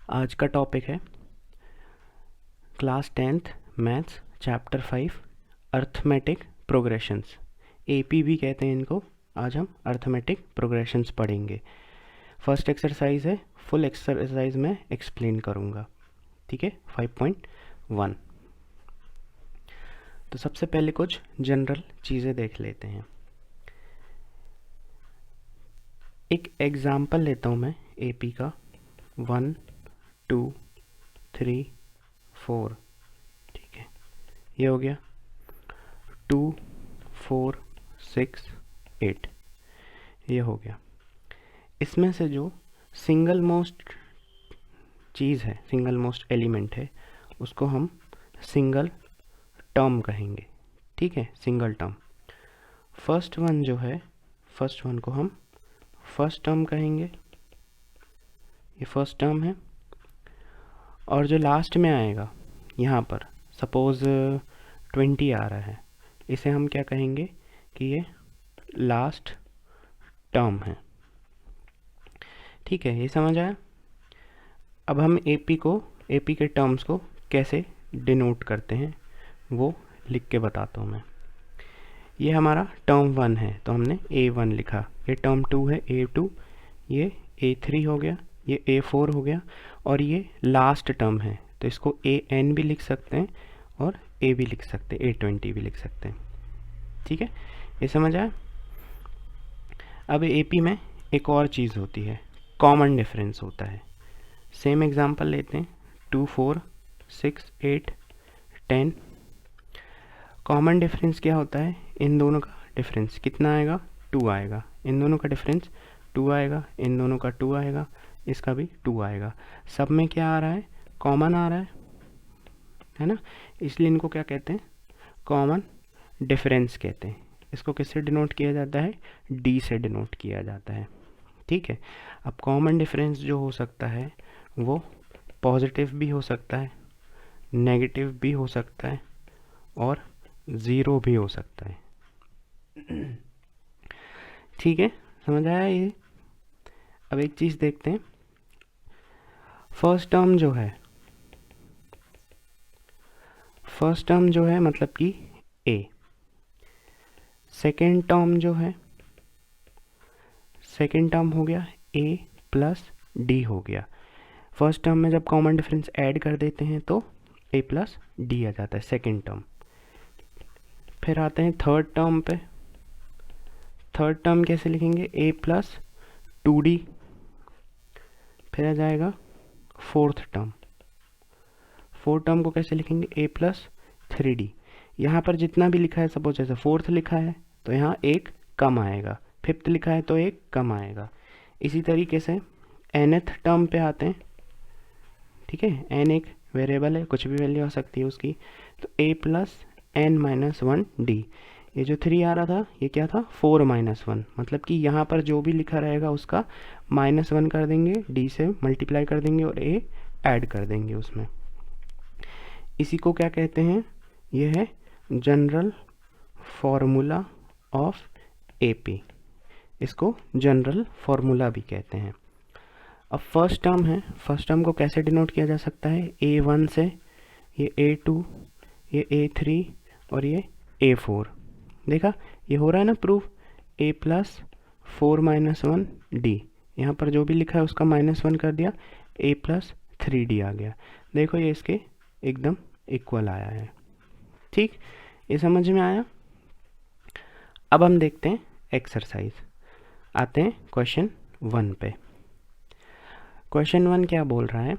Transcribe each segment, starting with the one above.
आज का टॉपिक है class 10th maths chapter 5 arithmetic progressions, AP भी कहते हैं इनको। आज हम अर्थमेटिक प्रोग्रेशंस पढ़ेंगे। फर्स्ट एक्सरसाइज है, फुल एक्सरसाइज में एक्सप्लेन करूँगा, ठीक है। 5.1। तो सबसे पहले कुछ जनरल चीज़ें देख लेते हैं। एक एग्जाम्पल लेता हूँ मैं एपी का। 1 2 3 4, ठीक है, ये हो गया। 2 4 6 8, ये हो गया। इसमें से जो सिंगल मोस्ट चीज़ है, सिंगल मोस्ट एलिमेंट है, उसको हम सिंगल टर्म कहेंगे, ठीक है, सिंगल टर्म। फर्स्ट वन जो है, फर्स्ट वन को हम फर्स्ट टर्म कहेंगे, ये फर्स्ट टर्म है। और जो लास्ट में आएगा यहाँ पर, सपोज़ 20 आ रहा है, इसे हम क्या कहेंगे कि ये लास्ट टर्म है, ठीक है, ये समझ आया। अब हम एपी के टर्म्स को कैसे डिनोट करते हैं वो लिख के बताता हूँ मैं। ये हमारा टर्म 1 है तो हमने A1 लिखा, ये टर्म 2 है A2, ये A3 हो गया, ये A4 हो गया, और ये लास्ट टर्म है तो इसको AN भी लिख सकते हैं और A भी लिख सकते हैं, A20 भी लिख सकते हैं, ठीक है, ये समझ आया। अब AP में एक और चीज़ होती है, कॉमन डिफरेंस होता है। सेम एग्जांपल लेते हैं, 2 4 6 8 10। कॉमन डिफरेंस क्या होता है? इन दोनों का डिफरेंस कितना आएगा? 2 आएगा। इन दोनों का डिफरेंस 2 आएगा, इन दोनों का 2 आएगा, इसका भी 2 आएगा। सब में क्या आ रहा है? कॉमन आ रहा है ना, इसलिए इनको क्या कहते हैं? कॉमन डिफरेंस कहते हैं। इसको किससे डिनोट किया जाता है? डी से डिनोट किया जाता है, ठीक है। अब कॉमन डिफरेंस जो हो सकता है वो पॉजिटिव भी हो सकता है, नेगेटिव भी हो सकता है और ज़ीरो भी हो सकता है, ठीक है, समझ आया ये। अब एक चीज़ देखते हैं, फर्स्ट टर्म जो है मतलब कि A। सेकेंड टर्म हो गया A प्लस D हो गया। फर्स्ट टर्म में जब कॉमन डिफरेंस ऐड कर देते हैं तो A प्लस D आ जाता है, सेकेंड टर्म। फिर आते हैं थर्ड टर्म पे। थर्ड टर्म कैसे लिखेंगे? A plus 2D। फिर आ जाएगा फोर्थ टर्म को कैसे लिखेंगे? A plus 3D। यहाँ पर जितना भी लिखा है, सपोज जैसे फोर्थ लिखा है तो यहाँ एक कम आएगा, फिफ्थ लिखा है तो एक कम आएगा। इसी तरीके से nth टर्म पे आते हैं, ठीक है, n एक वेरिएबल है, कुछ भी वैल्यू आ सकती है उसकी, तो A plus n minus 1D। ये जो 3 आ रहा था ये क्या था? 4 माइनस 1, मतलब कि यहाँ पर जो भी लिखा रहेगा उसका -1 कर देंगे, D से मल्टीप्लाई कर देंगे और A ऐड कर देंगे उसमें। इसी को क्या कहते हैं? ये है जनरल फॉर्मूला ऑफ AP। इसको जनरल फॉर्मूला भी कहते हैं। अब फर्स्ट टर्म है, फर्स्ट टर्म को कैसे डिनोट किया जा सकता है? A1 से, ये A2, ये A3 और ये A4। देखा, ये हो रहा है ना proof. A plus 4 minus 1D, यहाँ पर जो भी लिखा है उसका -1 कर दिया, A प्लस 3D आ गया। देखो ये इसके एकदम इक्वल आया है, ठीक, ये समझ में आया। अब हम देखते हैं एक्सरसाइज। आते हैं क्वेश्चन 1 पे। क्वेश्चन 1 क्या बोल रहा है?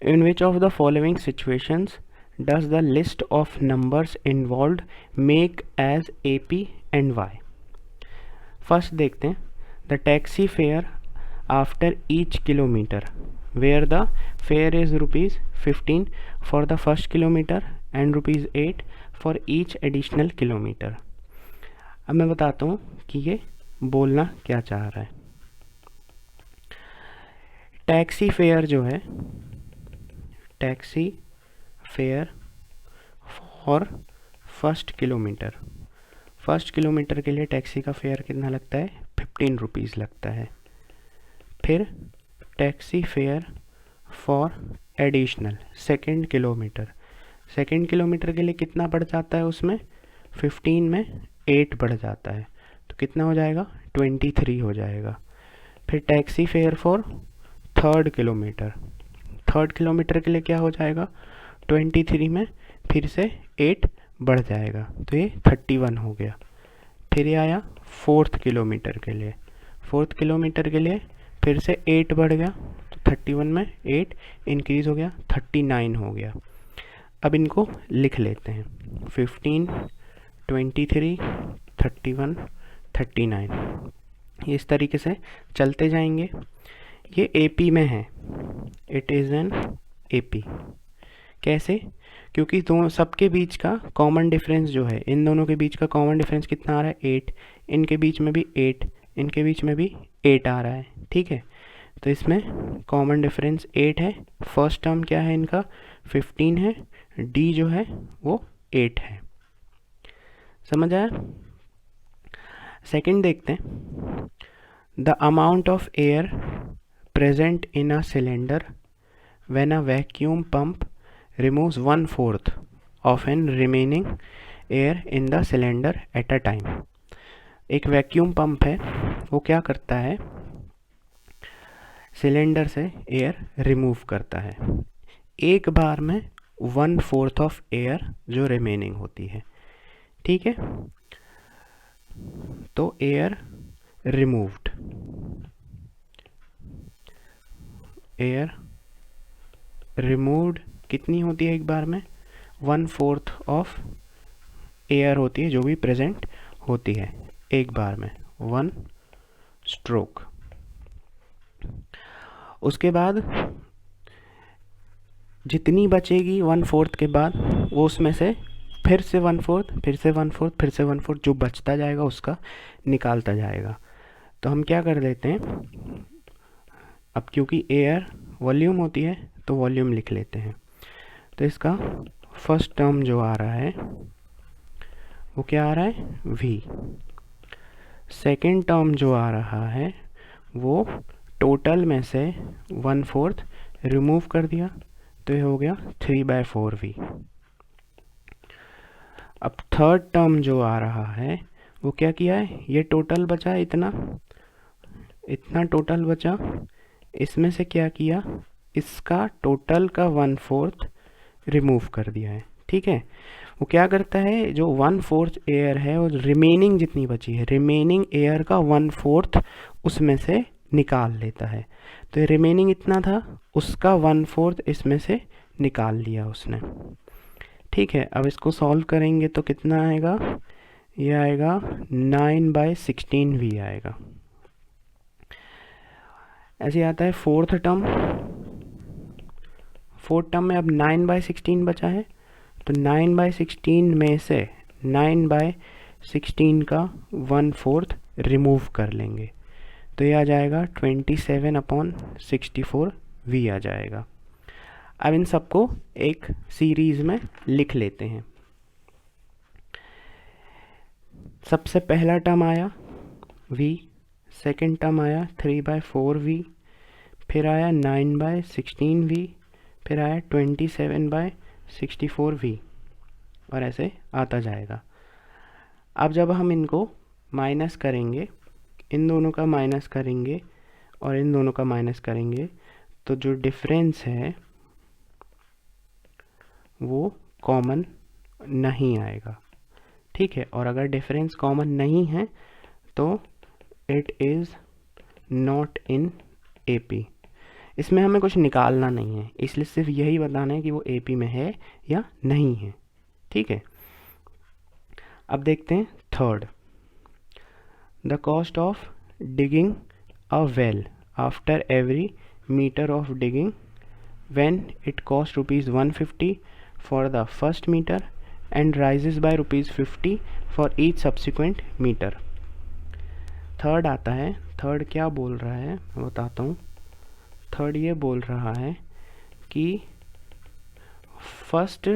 In which of the following situations does the list of numbers involved make as AP and Y। First देखते हैं, the taxi fare after each kilometre where the fare is ₹15 for the first kilometre and ₹8 for each additional kilometre. अब मैं बताता हूँ कि ये बोलना क्या चाह रहा है। टैक्सी फेयर जो है, taxi fare for first kilometre, first kilometre के लिए टैक्सी का फेयर कितना लगता है? ₹15 लगता है। फिर taxi fare for additional second kilometre, second kilometre के लिए कितना बढ़ जाता है? उसमें 15 में 8 बढ़ जाता है, तो कितना हो जाएगा? 23 हो जाएगा। फिर taxi fare for third kilometre, third kilometre के लिए क्या हो जाएगा? 23 में फिर से 8 बढ़ जाएगा, तो ये 31 हो गया। फिर ये आया फोर्थ किलोमीटर के लिए, फोर्थ किलोमीटर के लिए फिर से 8 बढ़ गया, तो 31 में 8 इंक्रीज़ हो गया, 39 हो गया। अब इनको लिख लेते हैं, 15, 23, 31, 39, इस तरीके से चलते जाएंगे। ये एपी में है, इट इज़ एन एपी। कैसे? क्योंकि दोनों सबके बीच का कॉमन डिफरेंस जो है, इन दोनों के बीच का कॉमन डिफरेंस कितना आ रहा है? 8, इनके बीच में भी 8, इनके बीच में भी 8 आ रहा है, ठीक है। तो इसमें कॉमन डिफरेंस 8 है। फर्स्ट टर्म क्या है इनका? 15 है, डी जो है वो 8 है। समझ आया? सेकंड देखते हैं, the amount of air present in a cylinder when a vacuum pump removes 1/4 of an remaining air in the cylinder at a time। एक वैक्यूम पंप है, वो क्या करता है? सिलेंडर से एयर रिमूव करता है, एक बार में 1/4 ऑफ एयर जो रिमेनिंग होती है, ठीक है। तो एयर रिमूव्ड, एयर रिमूव्ड कितनी होती है एक बार में? 1/4 ऑफ एयर होती है जो भी प्रेजेंट होती है एक बार में, 1 स्ट्रोक। उसके बाद जितनी बचेगी 1/4 के बाद, वो उसमें से फिर से 1/4, फिर से 1/4, फिर से 1/4, जो बचता जाएगा उसका निकालता जाएगा। तो हम क्या कर लेते हैं, अब क्योंकि एयर वॉल्यूम होती है तो वॉल्यूम लिख लेते हैं। तो इसका फर्स्ट टर्म जो आ रहा है वो क्या आ रहा है? v। सेकेंड टर्म जो आ रहा है वो टोटल में से 1/4 रिमूव कर दिया, तो ये हो गया 3/4v। अब थर्ड टर्म जो आ रहा है वो क्या किया है? ये टोटल बचा इतना, इतना टोटल बचा, इसमें से क्या किया? इसका टोटल का 1/4 रिमूव कर दिया है, ठीक है। वो क्या करता है, जो 1/4 एयर है वो रिमेनिंग जितनी बची है, रिमेनिंग एयर का 1/4 उसमें से निकाल लेता है। तो रिमेनिंग इतना था, उसका 1/4 इसमें से निकाल लिया उसने, ठीक है। अब इसको सॉल्व करेंगे तो कितना आएगा? ये आएगा 9/16v आएगा। ऐसे आता है फोर्थ टर्म, फोर्थ टर्म में अब 9/16 बचा है, तो 9/16 में से 9/16 का 1/4 रिमूव कर लेंगे, तो ये आ जाएगा 27/64v आ जाएगा। अब इन सबको एक सीरीज में लिख लेते हैं। सबसे पहला टर्म आया v, सेकेंड टर्म आया 3/4v, फिर आया 9/16v, फिर आया 27/64v, और ऐसे आता जाएगा। अब जब हम इनको माइनस करेंगे, इन दोनों का माइनस करेंगे और इन दोनों का माइनस करेंगे, तो जो डिफरेंस है वो कॉमन नहीं आएगा, ठीक है। और अगर डिफरेंस कॉमन नहीं है तो it is not in AP. इसमें हमें कुछ निकालना नहीं है, इसलिए सिर्फ यही बताना है कि वो एपी में है या नहीं है, ठीक है। अब देखते हैं third, the cost of digging a well after every metre of digging when it cost ₹150 for the first metre and rises by ₹50 for each subsequent metre. Third आता है, थर्ड क्या बोल रहा है मैं बताता हूँ। थर्ड ये बोल रहा है कि फर्स्ट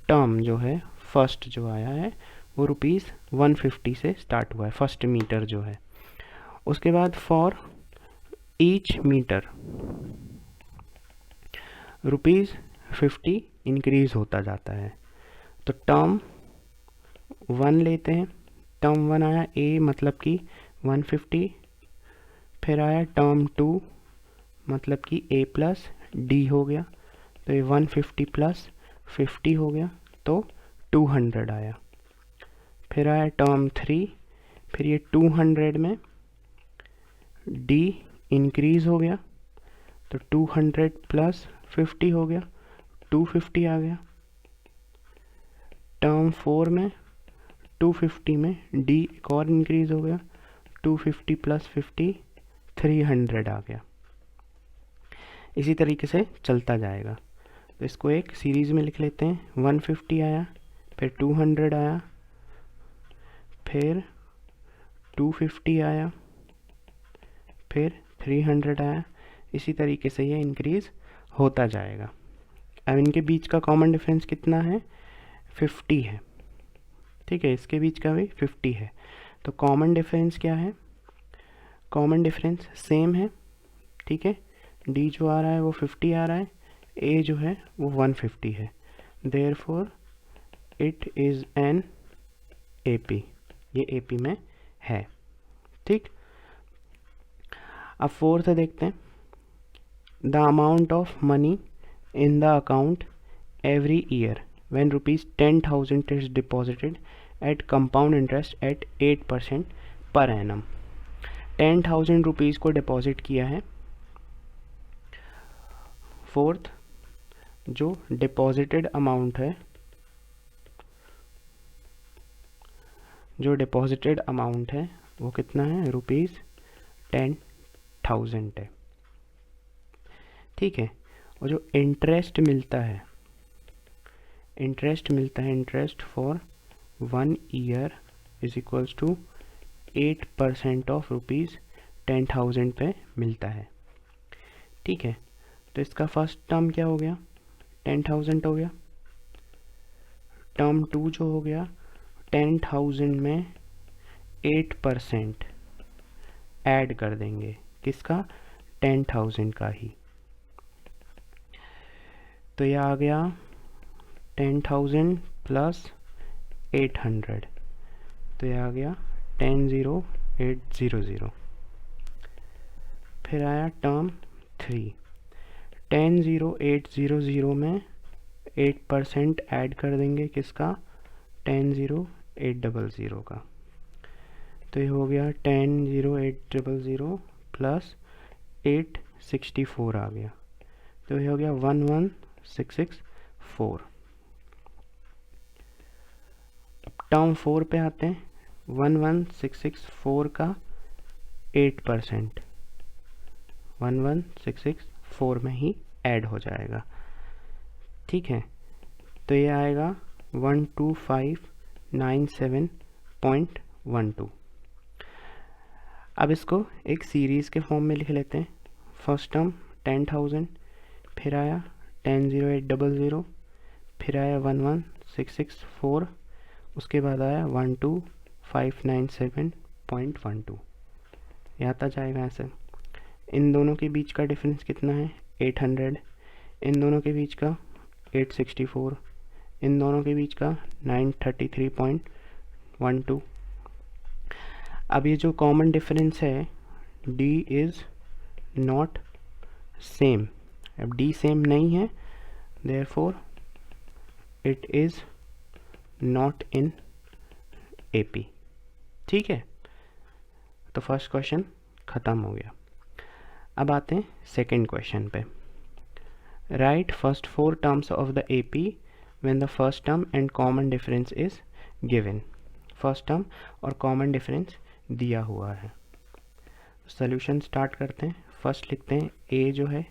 टर्म जो है, फर्स्ट जो आया है वो ₹150 से स्टार्ट हुआ है, फर्स्ट मीटर जो है। उसके बाद फॉर ईच मीटर ₹50 इंक्रीज होता जाता है। तो टर्म 1 लेते हैं। टर्म 1 आया ए मतलब कि 150, फिर आया टर्म 2 मतलब कि ए प्लस डी हो गया, तो ये 150 प्लस 50 हो गया, तो 200 आया। फिर आया टर्म 3, फिर ये 200 में डी इंक्रीज हो गया, तो 200 प्लस 50 हो गया, 250 आ गया। टर्म 4 में 250 में डी एक और इंक्रीज हो गया, 250 प्लस 50 300 आ गया। इसी तरीके से चलता जाएगा। तो इसको एक सीरीज़ में लिख लेते हैं। 150 आया, फिर 200 आया, फिर 250 आया, फिर 300 आया। इसी तरीके से ये इंक्रीज होता जाएगा। अब इनके बीच का कॉमन डिफरेंस कितना है? 50 है। ठीक है, इसके बीच का भी 50 है। तो कॉमन डिफरेंस क्या है? कॉमन डिफरेंस सेम है। ठीक है, डी जो आ रहा है वो 50 आ रहा है, ए जो है वो 150 है। Therefore it is an AP, ये एपी में है। ठीक, अब फोर्थ देखते हैं। The amount of money in the account every year when ₹10,000 is deposited at compound interest at 8% per annum। 10,000 rupees को डिपॉजिट किया है। फोर्थ, जो डिपॉजिटेड अमाउंट है, जो डिपॉजिटेड अमाउंट है वो कितना है? ₹10,000 है। ठीक है, और जो इंटरेस्ट मिलता है, interest for 1 year is equals to 8% of ₹10,000 पे मिलता है। ठीक है, तो इसका फर्स्ट टर्म क्या हो गया? 10,000 हो गया। टर्म 2 जो हो गया, 10,000 में 8% ऐड कर देंगे। किसका? 10,000 का ही। तो यह आ गया 10,000 प्लस 800, तो यह आ गया 10,0800। फिर आया टर्म 3, 10,0800 में 8% ऐड कर देंगे। किसका? 10,0800 का। तो ये हो गया 10,0800 प्लस 864 आ गया, तो ये हो गया 11,664। टर्म 4 पे आते हैं। 11,664 का 8% 11,664 में ही ऐड हो जाएगा। ठीक है, तो ये आएगा 12597.12। अब इसको एक सीरीज़ के फॉर्म में लिख लेते हैं। फर्स्ट टर्म 10,000, फिर आया 10,0800, फिर आया 11,664, उसके बाद आया 12597.12। ये आता जाएगा ऐसे। इन दोनों के बीच का डिफरेंस कितना है? 800। इन दोनों के बीच का 864। इन दोनों के बीच का 933.12। अब ये जो कॉमन डिफरेंस है, D इज़ नॉट सेम। अब D सेम नहीं है, therefore it is not in AP। ठीक है, तो फर्स्ट क्वेश्चन ख़त्म हो गया। अब आते हैं सेकंड क्वेश्चन पे। Right first 4 terms of the AP when the first term and common difference is given. First term और कॉमन डिफरेंस दिया हुआ है। सॉल्यूशन स्टार्ट करते हैं। फर्स्ट लिखते हैं A जो है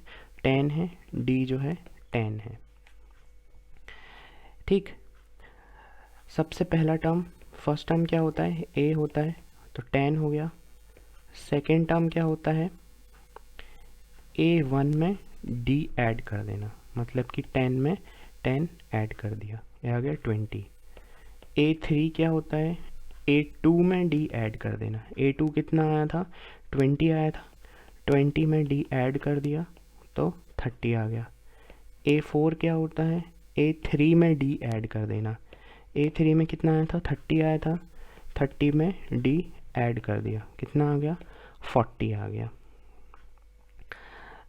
10 है, D जो है 10 है। ठीक। सबसे पहला टर्म, फर्स्ट टर्म क्या होता है, ए होता है, तो 10 हो गया। सेकेंड टर्म क्या होता है, A1 में D ऐड कर देना, मतलब कि 10 में 10 ऐड कर दिया, ये आ गया 20। A3 क्या होता है, A2 में D ऐड कर देना। A2 कितना आया था, 20 आया था, 20 में D ऐड कर दिया तो 30 आ गया। A4 क्या होता है, A3 में D ऐड कर देना। A3 में कितना आया था, 30 आया था, 30 में D ऐड कर दिया, कितना आ गया, 40 आ गया।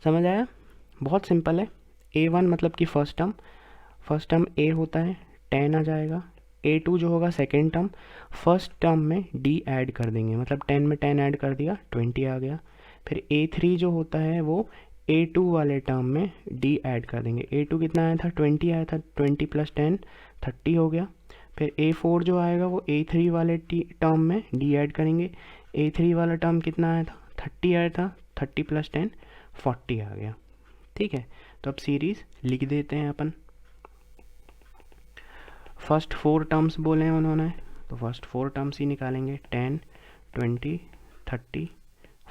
समझ आया, बहुत सिंपल है। A1 मतलब कि फर्स्ट टर्म A होता है, 10 आ जाएगा। A2 जो होगा सेकेंड टर्म, फर्स्ट टर्म में D ऐड कर देंगे, मतलब 10 में 10 ऐड कर दिया, 20 आ गया। फिर A3 जो होता है वो A2 वाले टर्म में D ऐड कर देंगे। A2 कितना आया था, 20 आया था, 20 प्लस 10 30 हो गया। फिर A4 जो आएगा वो A3 वाले टर्म में D ऐड करेंगे। A3 वाला टर्म कितना आया था, 30 आया था, 30 प्लस 10 40 आ गया। ठीक है, तो अब सीरीज लिख देते हैं अपन। फर्स्ट 4 टर्म्स बोले हैं उन्होंने, तो फर्स्ट 4 टर्म्स ही निकालेंगे, 10 20 30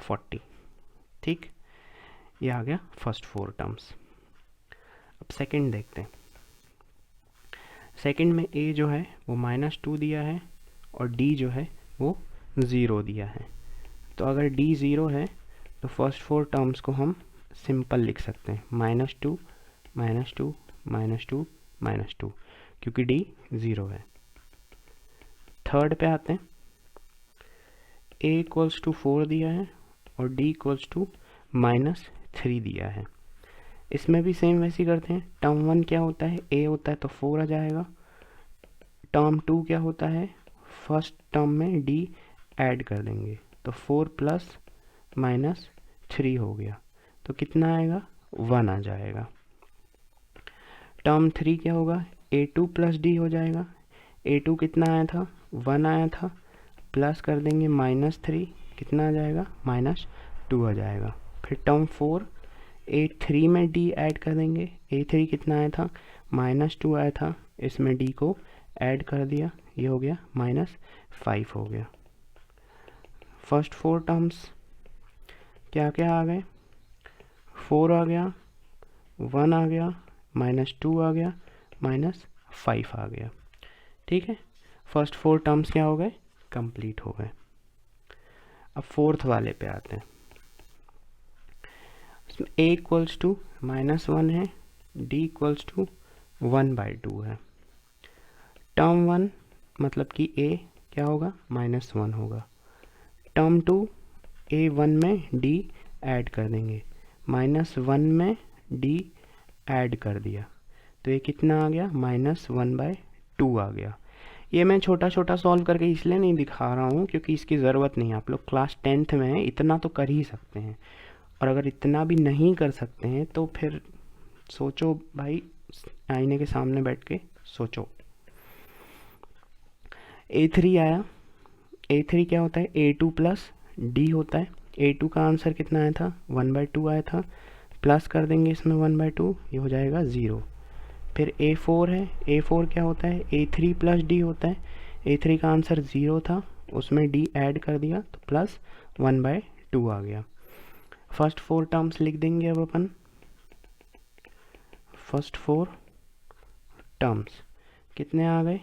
40। ठीक, ये आ गया फर्स्ट 4 टर्म्स। अब सेकंड देखते हैं। सेकंड में A जो है वो -2 दिया है और D जो है वो 0 दिया है। तो अगर D 0 है तो फर्स्ट 4 टर्म्स को हम सिंपल लिख सकते हैं, -2 -2 -2 -2, क्योंकि D 0 है। थर्ड पे आते हैं, A इक्वल्स टू 4 दिया है और D इक्वल्स टू -3 दिया है। इसमें भी सेम वैसे ही करते हैं। टर्म 1 क्या होता है, A होता है तो 4 आ जाएगा। टर्म 2 क्या होता है, फर्स्ट टर्म में D ऐड कर देंगे, तो 4 प्लस -3 हो गया, तो कितना आएगा, 1 आ जाएगा। टर्म 3 क्या होगा, A2 प्लस D हो जाएगा। A2 कितना आया था, 1 आया था, प्लस कर देंगे -3, कितना आ जाएगा, -2 आ जाएगा। फिर टर्म 4, A3 में D ऐड कर देंगे। A3 कितना आया था, -2 आया था, इसमें D को ऐड कर दिया, ये हो गया -5 हो गया। फर्स्ट 4 टर्म्स क्या क्या आ गए, 4 आ गया, 1 आ गया, -2 आ गया, -5 आ गया। ठीक है, फर्स्ट 4 टर्म्स क्या हो गए, कंप्लीट हो गए। अब फोर्थ वाले पे आते हैं। इसमें A इक्वल्स टू -1 है, D इक्वल्स टू 1/2 है। टर्म 1 मतलब कि A क्या होगा, -1 होगा। टर्म 2, A1 में D ऐड कर देंगे, -1 में D ऐड कर दिया, तो ये कितना आ गया, -1/2 आ गया। ये मैं छोटा छोटा सॉल्व करके इसलिए नहीं दिखा रहा हूँ क्योंकि इसकी ज़रूरत नहीं है। आप लोग क्लास 10th में हैं, इतना तो कर ही सकते हैं, और अगर इतना भी नहीं कर सकते हैं तो फिर सोचो भाई, आईने के सामने बैठ के सोचो। A3 आया, A3 क्या होता है, A2 प्लस D होता है। A2 का आंसर कितना आया था, 1/2 आया था, प्लस कर देंगे इसमें 1/2, ये हो जाएगा 0। फिर A4 है, A4 क्या होता है, A3 प्लस D होता है। A3 का आंसर 0 था, उसमें D ऐड कर दिया तो प्लस 1/2 आ गया। फर्स्ट 4 टर्म्स लिख देंगे अब अपन। फर्स्ट 4 टर्म्स कितने आ गए,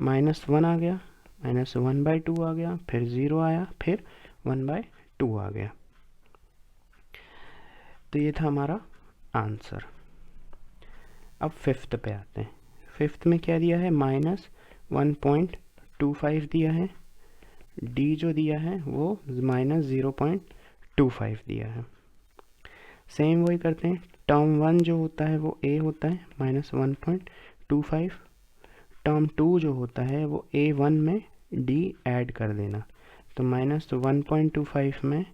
-1 आ गया, -1/2 आ गया, फिर 0 आया, फिर 1/2 आ गया। तो ये था हमारा आंसर। अब फिफ्थ पे आते हैं। फिफ्थ में क्या दिया है, -1.25 दिया है। D जो दिया है वो -0.25 दिया है। सेम वही करते हैं। टर्म 1 जो होता है वो A होता है, -1.25। टर्म 2 जो होता है वो A1 में D ऐड कर देना, तो -1.25 में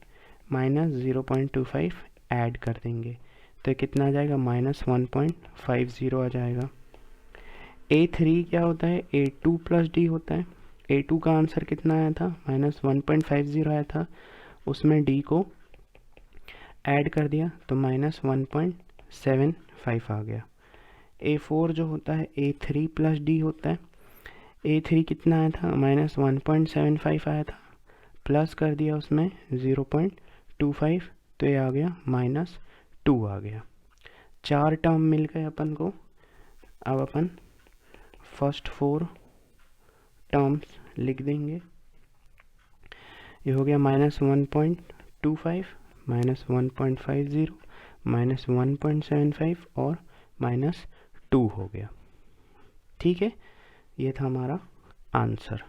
-0.25 ऐड कर देंगे, तो कितना आ जाएगा, -1.50 आ जाएगा। A3 क्या होता है, A2 प्लस D होता है। A2 का आंसर कितना आया था, -1.50 आया था, उसमें D को ऐड कर दिया तो -1.75 आ गया। A4 जो होता है A3 प्लस डी होता है। A3 कितना आया था, -1.75 आया था, प्लस कर दिया उसमें 0.25, तो ये आ गया -2 आ गया। 4 टर्म मिल गए अपन को। अब अपन फर्स्ट 4 टर्म्स लिख देंगे। ये हो गया -1.25, -1.50, -1.75 और -2 हो गया। ठीक है, ये था हमारा आंसर।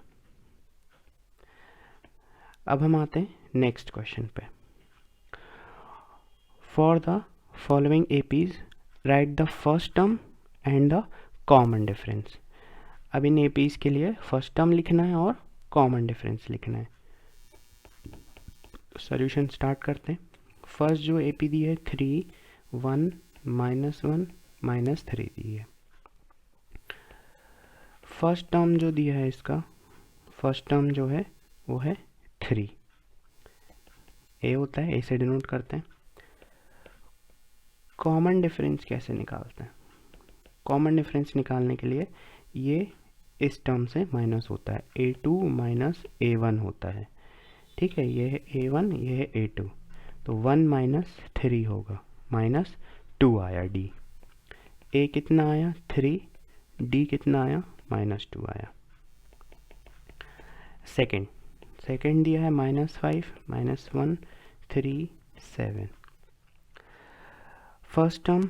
अब हम आते हैं नेक्स्ट क्वेश्चन पे। For the following APs right the first term and the common difference. अब इन एपीज के लिए फर्स्ट टर्म लिखना है और कॉमन डिफरेंस लिखना है। सॉल्यूशन स्टार्ट करते हैं। फर्स्ट जो एपी दी है 3, 1, -1, -3 दी है। फर्स्ट टर्म जो दिया है इसका, फर्स्ट टर्म जो है वो है 3, ए होता है, ए से डिनोट करते हैं। कॉमन डिफरेंस कैसे निकालते हैं? कॉमन डिफरेंस निकालने के लिए ये इस टर्म से माइनस होता है, A2 माइनस A1 होता है। ठीक है, ये है A1, ये है A2, तो 1 - 3 होगा, -2 आया D। A कितना आया 3, D कितना आया -2 आया। सेकेंड दिया है -5, -1, 3, 7। फर्स्ट टर्म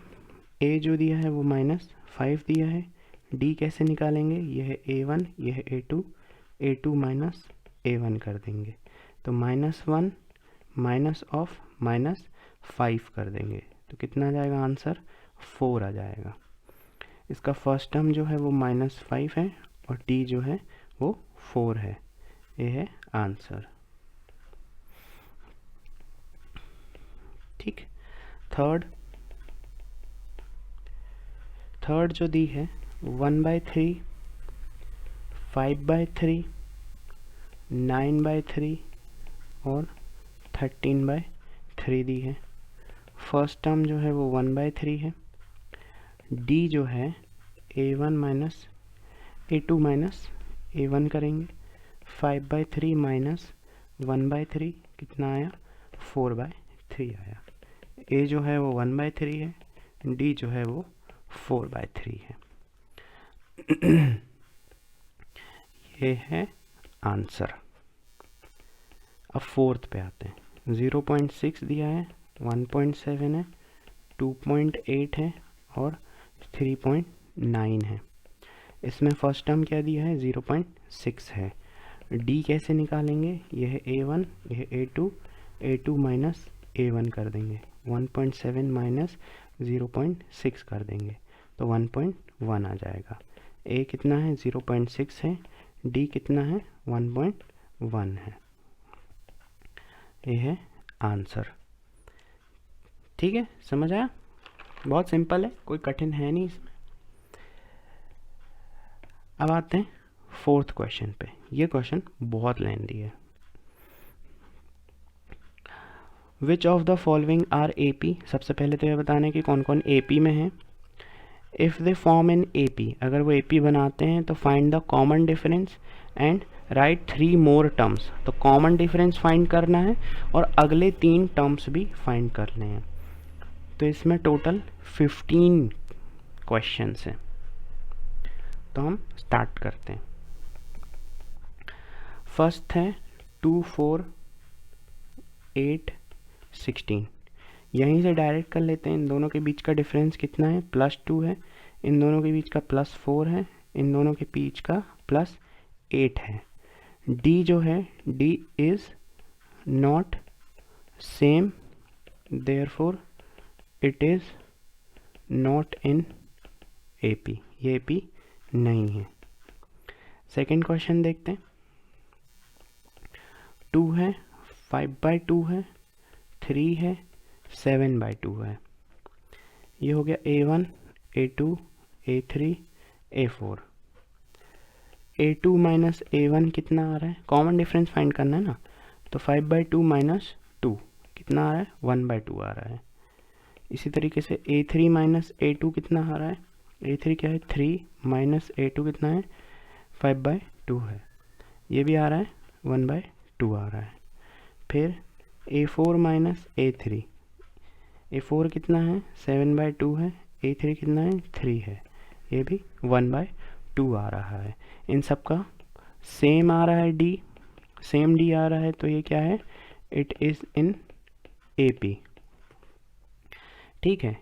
A जो दिया है वो -5 दिया है। D कैसे निकालेंगे? ये है A1, ये है A2, A2 माइनस A1 कर देंगे, तो -1 माइनस ऑफ -5 कर देंगे, तो कितना आ जाएगा आंसर? 4 आ जाएगा। इसका फर्स्ट टर्म जो है वो -5 है और D जो है वो 4 है। ये है आंसर। ठीक, थर्ड जो दी है 1/3, 5/3, 9/3 और 13/3 दी है। फर्स्ट टर्म जो है वो 1/3 है। D जो है A1 minus A2 minus A1 करेंगे, 5/3 माइनस 1/3 कितना आया? 4/3 आया। A जो है वो 1/3 है, D जो है वो 4/3 है। ये है आंसर। अब फोर्थ पे आते हैं। 0.6 दिया है, 1.7 है, 2.8 है और 3.9 है। इसमें फर्स्ट टर्म क्या दिया है? 0.6 है। D कैसे निकालेंगे? यह है A1, यह है A2, A2 माइनस A1 कर देंगे, 1.7 माइनस 0.6 कर देंगे, तो 1.1 आ जाएगा। A कितना है? 0.6 है, D कितना है? 1.1 है। ये है आंसर। ठीक है, समझ आया? बहुत सिंपल है, कोई कठिन है नहीं इसमें। अब आते हैं फोर्थ क्वेश्चन पे। ये क्वेश्चन बहुत लेंथी है। Which of the following are AP? सबसे पहले तो ये बताना है कि कौन कौन AP में है। If they form in AP, अगर वो AP बनाते हैं तो find the common difference and right 3 more terms. तो कॉमन डिफरेंस फाइंड करना है और अगले 3 टर्म्स भी फाइंड करने हैं। तो इसमें टोटल 15 क्वेश्चंस हैं। तो हम स्टार्ट करते हैं। फर्स्ट है 2, 4, 8, 16। यहीं से डायरेक्ट कर लेते हैं। इन दोनों के बीच का डिफरेंस कितना है? +2 है। इन दोनों के बीच का +4 है। इन दोनों के बीच का +8 है। D जो है, D is not same, therefore it is not in AP। ये AP नहीं है। सेकेंड क्वेश्चन देखते हैं। 2 है, 5/2 है, 3 है, 7/2 है। ये हो गया A1, A2, A3, A4। A2 minus A1 कितना आ रहा है? कॉमन डिफरेंस फाइंड करना है ना, तो 5/2 माइनस 2 कितना आ रहा है? 1/2 आ रहा है। इसी तरीके से A3 माइनस A2 कितना आ रहा है? A3 क्या है 3 माइनस A2 कितना है 5/2 है। ये भी आ रहा है 1/2 आ रहा है। फिर A4 माइनस A3, A4 कितना है 7/2 है, A3 कितना है 3 है, ये भी 1/2 आ रहा है। इन सब का सेम आ रहा है D, सेम D आ रहा है, तो ये क्या है इट इज़ इन AP। ठीक है,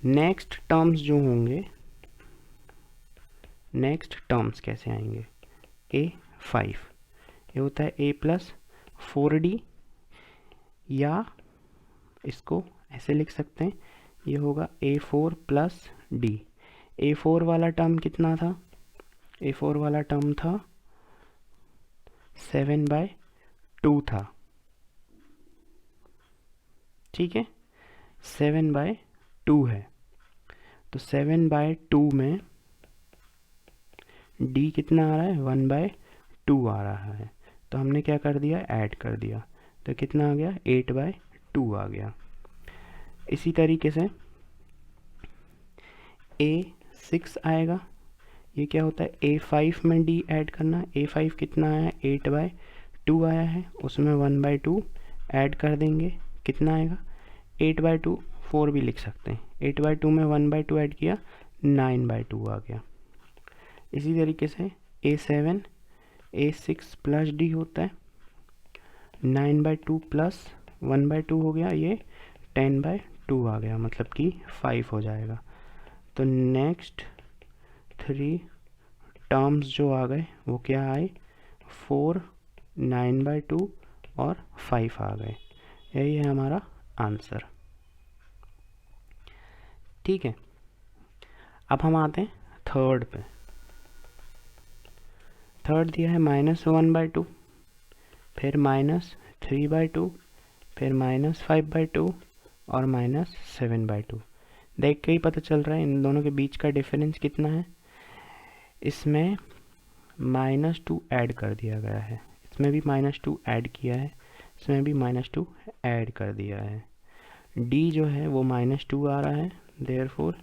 नेक्स्ट टर्म्स जो होंगे, नेक्स्ट टर्म्स कैसे आएंगे, A5 ये होता है A+4D, या इसको ऐसे लिख सकते हैं, ये होगा A4 + D। A4 वाला टर्म कितना था, A4 वाला टर्म था 7/2 था। ठीक है, 7/2 है, तो 7/2 में D कितना आ रहा है 1/2 आ रहा है, तो हमने क्या कर दिया ऐड कर दिया, तो कितना आ गया 8/2 आ गया। इसी तरीके से A6 आएगा, ये क्या होता है A5 में D ऐड करना। A5 कितना आया 8/2 आया है, उसमें 1/2 ऐड कर देंगे, कितना आएगा 8/2, 4 भी लिख सकते हैं, 8/2 में 1/2 ऐड किया 9/2 आ गया। इसी तरीके से A7 A6 + D होता है 9/2 + 1/2 हो गया, ये 10/2 आ गया, मतलब कि 5 हो जाएगा। तो नेक्स्ट 3 टर्म्स जो आ गए वो क्या आए 4, 9/2 और 5 आ गए। यही है हमारा आंसर। ठीक है, अब हम आते हैं थर्ड पे। थर्ड दिया है -1/2, फिर -3/2, फिर -5/2 और -7/2। देख के ही पता चल रहा है इन दोनों के बीच का डिफरेंस कितना है। इसमें -2 ऐड कर दिया गया है, इसमें भी -2 ऐड किया है, इसमें भी -2 ऐड कर दिया है। D जो है वो -2 आ रहा है, therefore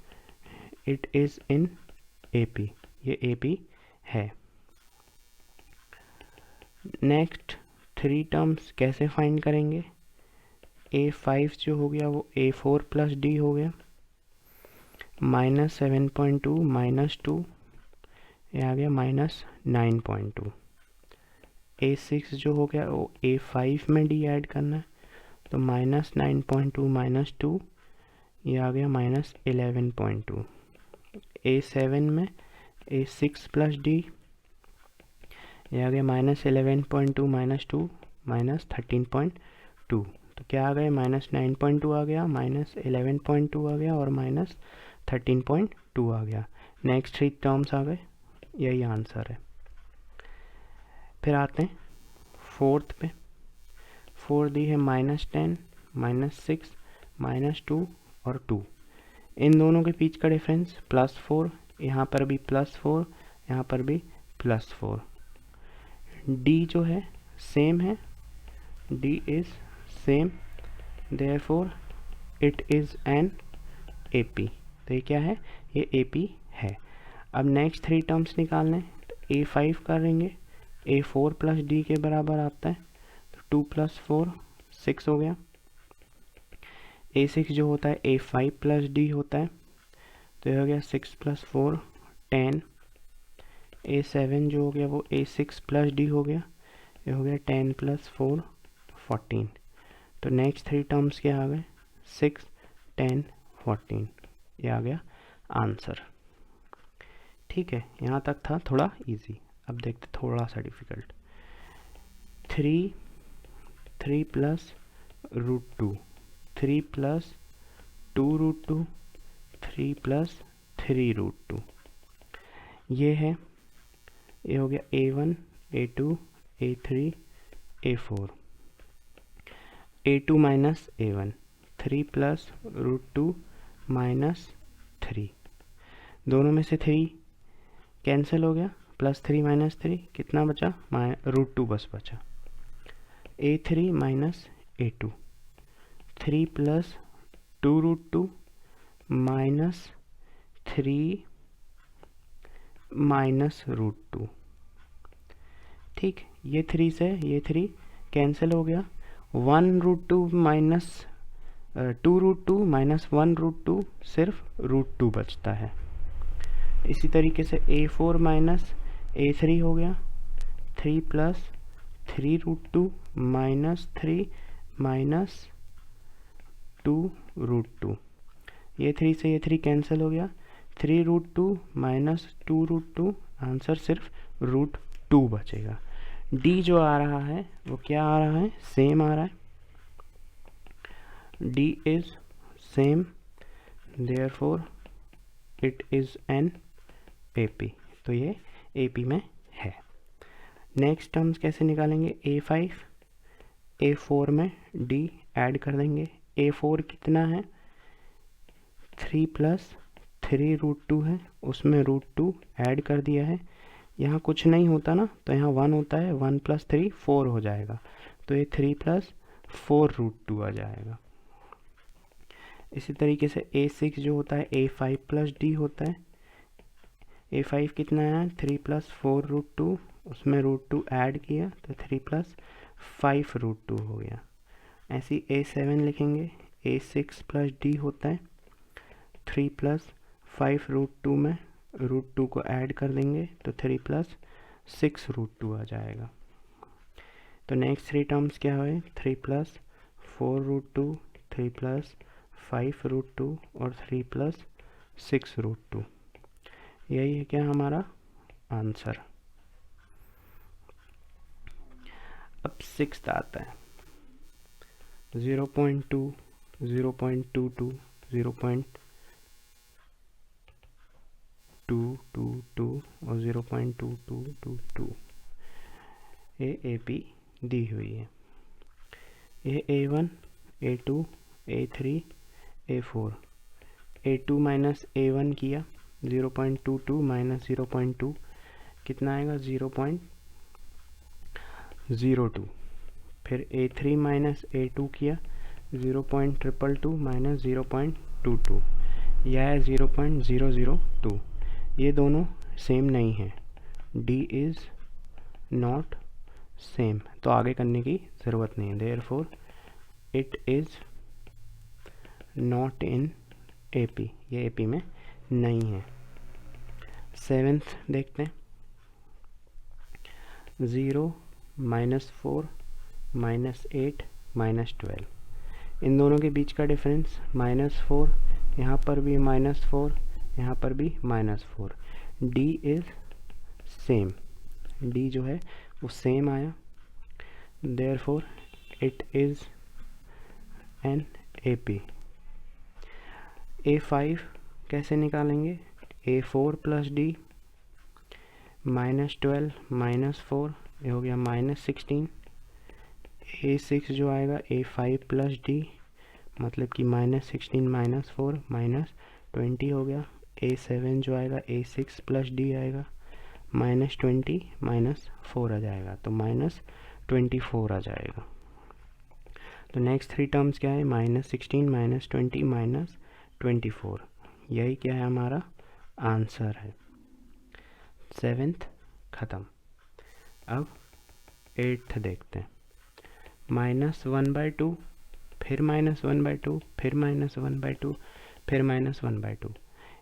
it is in AP, ये AP है। नेक्स्ट 3 टर्म्स कैसे फाइंड करेंगे, A5 जो हो गया वो A4 + D हो गया, -7.2 -2 ये आ गया -9.2। A6 जो हो गया वो A5 में D ऐड करना है, तो -9.2 -2 ये आ गया -11.2। A7 में A6 + D ये आ गया -11.2 -2 -13.2, तो क्या आ गया -9.2 आ गया, -11.2 आ गया और -13.2 आ गया। नेक्स्ट 3 टर्म्स आ गए, यही आंसर है। फिर आते हैं फोर्थ पे। 4 दी है -10 -6 -2 और 2। इन दोनों के बीच का डिफरेंस +4, यहाँ पर भी +4, यहाँ पर भी +4। D जो है सेम है, D is same, therefore it is an AP। तो ये क्या है, ये AP है। अब नेक्स्ट 3 टर्म्स निकालने, तो A5 करेंगे, A4 + D के बराबर आता है, तो 2 + 4 6 हो गया। A6 जो होता है A5 + D होता है, तो ये हो गया 6 + 4 10। A7 जो हो गया वो A6 + D हो गया, ये हो गया 10 + 4 14। तो नेक्स्ट 3 टर्म्स क्या आ गए 6 10 14, ये आ गया आंसर। ठीक है, यहाँ तक था थोड़ा इजी। अब देखते थोड़ा सा डिफिकल्ट। 3 + √2, 3 + 2√2, 3 + 3√2, ये है, ये हो गया A1 A2 A3 A4। A2 - A1, 3 + √2 -3, दोनों में से 3 कैंसिल हो गया, +3 -3 कितना बचा, √2 बस बचा। A3 - A2, 3 + 2√2 3 minus root 2। ठीक, ये 3 से ये 3 कैंसिल हो गया। 1 root 2 minus 2 root 2 minus 1 root 2 सिर्फ रूट 2 बचता है। इसी तरीके से A4 माइनस A3 हो गया 3 plus 3 root 2 minus 3 minus 2 root 2। ये 3 से ये 3 कैंसिल हो गया। 3 रूट 2 माइनस 2 रूट 2, आंसर सिर्फ रूट 2 बचेगा। डी जो आ रहा है वो क्या आ रहा है, सेम आ रहा है। D is same, therefore it is an AP. तो ये एपी में है। नेक्स्ट टर्म्स कैसे निकालेंगे, A5 A4 में डी ऐड कर देंगे। A4 कितना है, 3 प्लस 3 रूट 2 है, उसमें रूट 2 ऐड कर दिया है। यहाँ कुछ नहीं होता ना, तो यहाँ 1 होता है, 1 प्लस 3 4 हो जाएगा, तो ये 3 प्लस 4 रूट 2 आ जाएगा। इसी तरीके से A6 जो होता है A5 प्लस डी होता है। A5 कितना है, 3 प्लस 4 रूट 2, उसमें रूट 2 ऐड किया तो 3 प्लस 5 रूट 2 हो गया। ऐसी A7 लिखेंगे, A6 प्लस डी होता है 3 प्लस 5 रूट 2 में रूट 2 को ऐड कर देंगे तो 3 प्लस 6 रूट 2 आ जाएगा। तो नेक्स्ट 3 टर्म्स क्या हुए, 3 प्लस 4 रूट 2, 3 प्लस 5 रूट 2 और 3 प्लस 6 रूट 2। यही है क्या हमारा आंसर। अब 6th आता है 0.2, 0.22, 0.222 और 0.2222। ये AP दी हुई है। ये A1, A2, A3, A4। A2 minus A1 किया, 0.22 माइनस 0.2 कितना आएगा, 0.02। फिर A3 माइनस A2 किया, 0.222 माइनस 0.22, यह है 0.002। ये दोनों सेम नहीं है, D इज़ नॉट सेम, तो आगे करने की ज़रूरत नहीं है। Therefore it is not in AP, ये AP में नहीं है। 7th देखते हैं, 0 माइनस 4 माइनस 8 माइनस 12। इन दोनों के बीच का डिफरेंस -4, यहाँ पर भी -4, यहाँ पर भी -4। D इज़ सेम, D जो है वो सेम आया, therefore it is an AP। A5 कैसे निकालेंगे, A4 प्लस D -12 -4, ये हो गया -16। A6 जो आएगा A5 प्लस D, मतलब कि -16 -4 -20 हो गया। A7 जो आएगा A6 प्लस D आएगा, -20 -4 आ जाएगा, तो -24 आ जाएगा। तो नेक्स्ट 3 टर्म्स क्या है, -16 -20 -24। यही क्या है हमारा आंसर है। 7th ख़त्म। अब 8th देखते हैं, -1/2, फिर -1/2, फिर -1/2, फिर -1/2।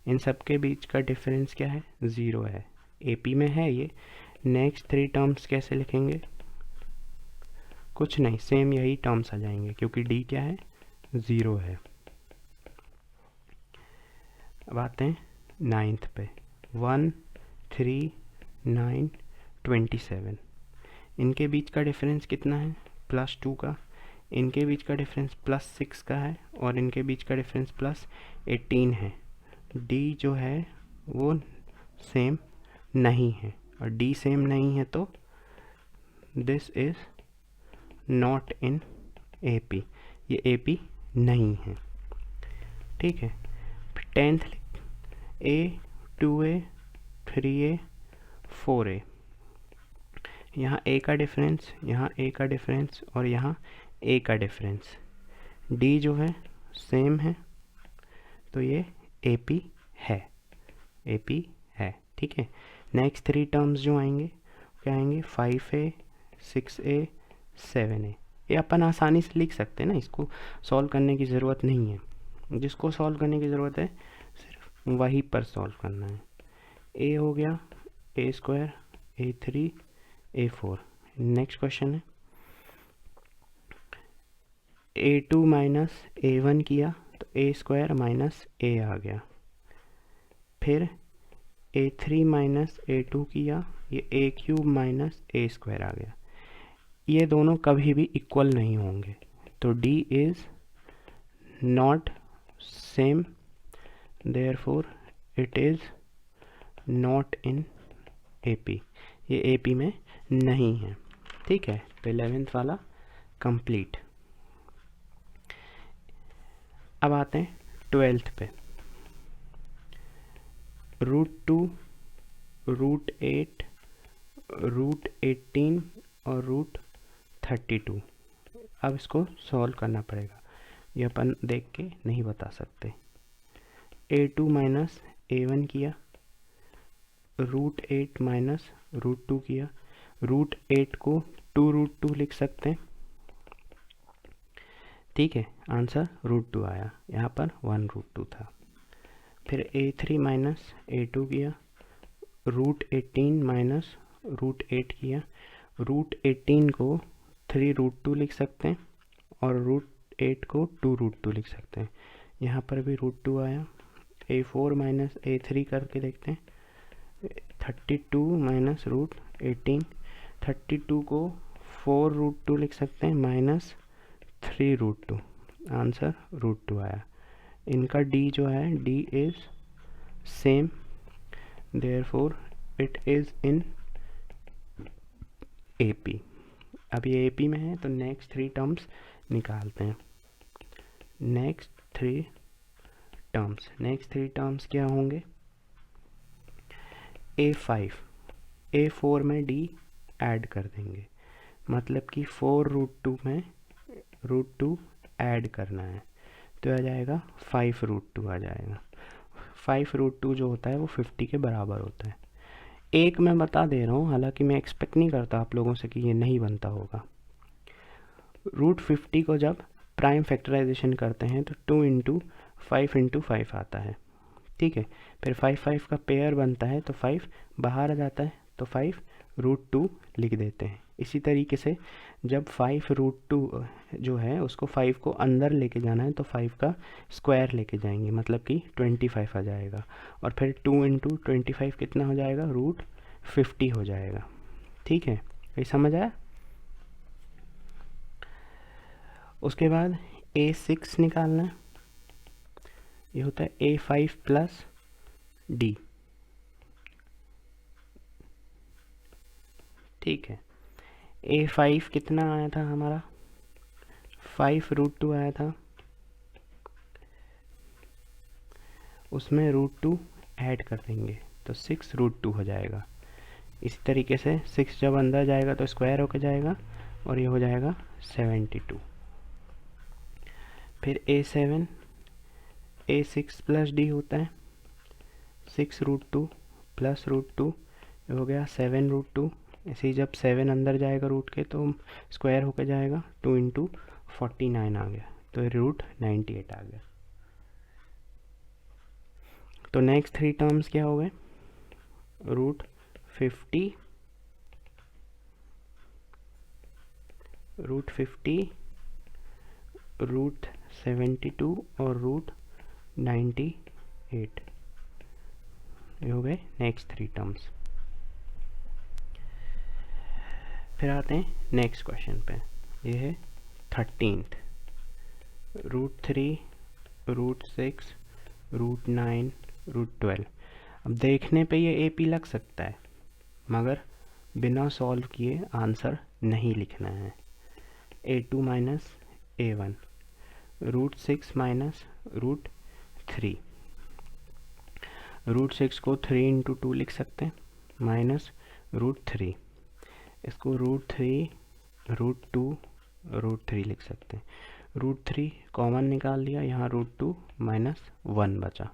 इन सब के बीच का डिफरेंस क्या है, 0 है। AP में है ये। नेक्स्ट 3 टर्म्स कैसे लिखेंगे, कुछ नहीं, सेम यही टर्म्स आ जाएंगे क्योंकि D क्या है, 0 है। अब आते हैं 9th पे, 1 3 9 27। इनके बीच का डिफरेंस कितना है, +2 का। इनके बीच का डिफरेंस +6 का है और इनके बीच का डिफरेंस +18 है। D जो है वो सेम नहीं है, और D सेम नहीं है तो this is not in AP, ये AP नहीं है। ठीक है, फिर 10th A 2A 3A 4A। यहाँ A का डिफरेंस, यहाँ A का डिफरेंस और यहाँ A का डिफरेंस, D जो है सेम है, तो ये AP है। AP है, ठीक है। नेक्स्ट 3 टर्म्स जो आएंगे क्या आएंगे, 5A 6A 7A। ये अपन आसानी से लिख सकते हैं ना, इसको सॉल्व करने की ज़रूरत नहीं है। जिसको सॉल्व करने की ज़रूरत है सिर्फ वही पर सॉल्व करना है। A हो गया A² A3 A4। Next question है A2 माइनस A1 किया तो A² माइनस A आ गया। फिर A3 माइनस A2 किया, ये A³ माइनस A² आ गया। ये दोनों कभी भी इक्वल नहीं होंगे, तो D is not same, therefore it is not in AP। ये AP में नहीं है, ठीक है। तो 11th वाला कंप्लीट। अब आते हैं 12th पे। √2 √8 √18 और √32। अब इसको सॉल्व करना पड़ेगा, ये अपन देख के नहीं बता सकते। A2 माइनस A1 किया, √8 माइनस √2 किया, √8 को 2√2 लिख सकते हैं, ठीक है। आंसर √2 आया, यहाँ पर 1√2 था। फिर A3 माइनस A2 किया, √18 माइनस √8 किया, √18 को 3√2 लिख सकते हैं और √8 को 2√2 लिख सकते हैं, यहाँ पर भी √2 आया। A4 माइनस A3 करके देखते हैं, 32 माइनस √18, 32 को 4√2 लिख सकते हैं माइनस 3√2, आंसर √2 आया। इनका D जो है D is same, therefore it is in AP। अब ये AP में है तो नेक्स्ट 3 टर्म्स निकालते हैं। नेक्स्ट 3 टर्म्स क्या होंगे, A5 A4 में D ऐड कर देंगे, मतलब कि 4√2 में √2 ऐड करना है, तो आ जाएगा 5√2 आ जाएगा। 5√2 जो होता है वो 50 के बराबर होता है। एक मैं बता दे रहा हूँ, हालांकि मैं एक्सपेक्ट नहीं करता आप लोगों से कि ये नहीं बनता होगा। √50 को जब प्राइम फैक्टराइजेशन करते हैं तो 2 इंटू 5 इंटू 5 आता है, ठीक है। फिर 5 का पेयर बनता है तो 5 बाहर आ जाता है, तो 5√2 लिख देते हैं। इसी तरीके से जब 5√2 जो है उसको 5 को अंदर लेके जाना है तो 5 का स्क्वायर लेके जाएंगे, मतलब कि 25 आ जाएगा। और फिर 2 इंटू 25 कितना हो जाएगा, √50 हो जाएगा, ठीक है। ये समझ आया। उसके बाद A6 निकालना है, ये होता है A5 प्लस D, ठीक है। A5 कितना आया था हमारा, 5√2 आया था, उसमें √2 ऐड कर देंगे तो 6√2 हो जाएगा। इसी तरीके से 6 जब अंदर जाएगा तो स्क्वायर होकर जाएगा और ये हो जाएगा 72। फिर A7 A6 प्लस D होता है, 6√2 प्लस √2 हो गया 7√2। ऐसे ही जब 7 अंदर जाएगा रूट के तो स्क्वायर होकर जाएगा, 2 इंटू 49 आ गया, तो √98 आ गया। तो नेक्स्ट 3 टर्म्स क्या हो गए, √50 √72 और √98, ये हो गए नेक्स्ट 3 टर्म्स। फिर आते हैं नेक्स्ट क्वेश्चन पे, ये है 13th, √3 √6 √9 √12। अब देखने पे ये AP लग सकता है, मगर बिना सॉल्व किए आंसर नहीं लिखना है। A2 माइनस A1, √6 माइनस √3, √6 को 3 इंटू 2 लिख सकते हैं माइनस √3, इसको √3 √2 √3 लिख सकते हैं। √3 कॉमन निकाल लिया, यहाँ √2 माइनस 1 बचा,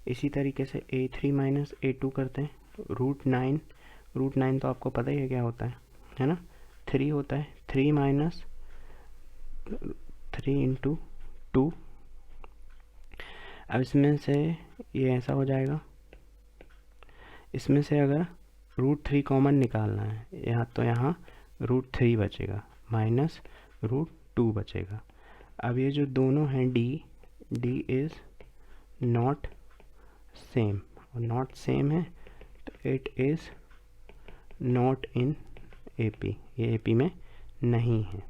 इसी तरीके से A3 माइनस A2 करते हैं, रूट नाइन तो आपको पता ही है क्या होता है ना, 3 होता है, 3 माइनस 3 इंटू 2। अब इसमें से ये ऐसा हो जाएगा, इसमें से अगर √3 कॉमन निकालना है यहाँ, तो यहाँ √3 बचेगा माइनस √2 बचेगा। अब ये जो दोनों हैं डी इज़ नॉट सेम, और नॉट सेम है तो it is not in AP, ये AP में नहीं है।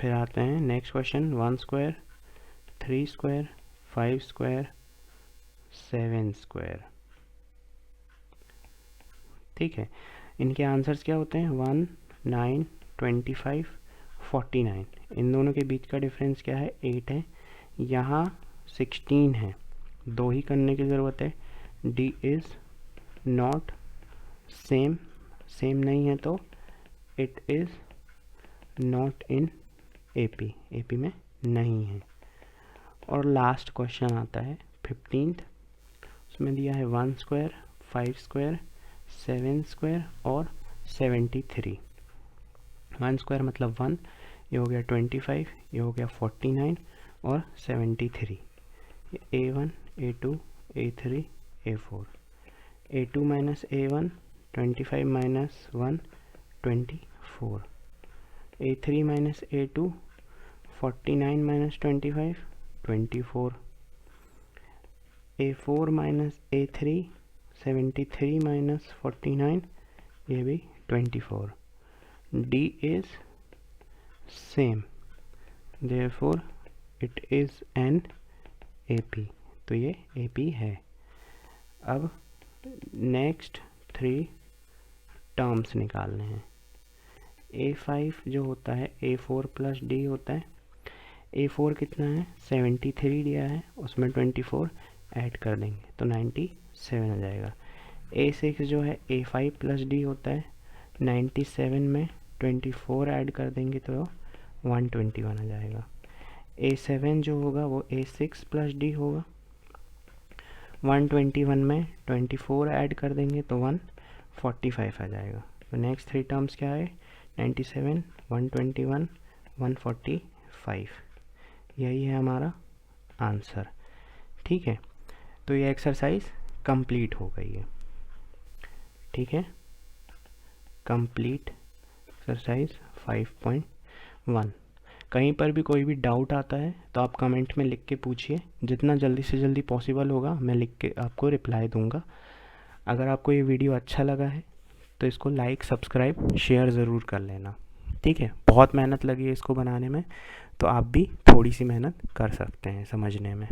फिर आते हैं next question, 1 square, 3 square, 5 square, 7 square. ठीक है, इनके आंसर्स क्या होते हैं, 1, 9, 25, 49। इन दोनों के बीच का डिफरेंस क्या है, 8 है। यहाँ 16 है, 2 ही करने की ज़रूरत है। D is not same, same नहीं है तो it is not in AP में नहीं है। और लास्ट क्वेश्चन आता है 15th, उसमें दिया है 1 स्क्वायर, 5 स्क्वायर, 7 स्क्वायर और 73। 1 स्क्वायर मतलब 1, ये हो गया 25, ये हो गया 49 और 73। A1, A2, A3, A4। A2 minus A1, 25 minus 1, 24। A3 minus A2, 49 minus 25, 24। A4 minus A3, 73 minus 49, ये भी 24। D is same, therefore it is an AP, तो ये AP है। अब नेक्स्ट 3 टर्म्स निकालने हैं। A5 जो होता है A4 प्लस D होता है। A4 कितना है, 73 दिया है, उसमें 24 ऐड कर देंगे तो 97 आ जाएगा। A6 जो है A5 प्लस D होता है, 97 में 24 ऐड कर देंगे तो 121 आ जाएगा। A7 जो होगा वो A6 प्लस D होगा, 121 में 24 ऐड कर देंगे तो 145 आ जाएगा। तो नेक्स्ट 3 टर्म्स क्या है, 97, 121, 145, यही है हमारा आंसर। ठीक है, तो ये एक्सरसाइज कंप्लीट हो गई है। ठीक है, कंप्लीट एक्सरसाइज 5.1। कहीं पर भी कोई भी डाउट आता है तो आप कमेंट में लिख के पूछिए, जितना जल्दी से जल्दी पॉसिबल होगा मैं लिख के आपको रिप्लाई दूंगा। अगर आपको ये वीडियो अच्छा लगा है तो इसको लाइक, सब्सक्राइब, शेयर ज़रूर कर लेना। ठीक है, बहुत मेहनत लगी है इसको बनाने में, तो आप भी थोड़ी सी मेहनत कर सकते हैं समझने में।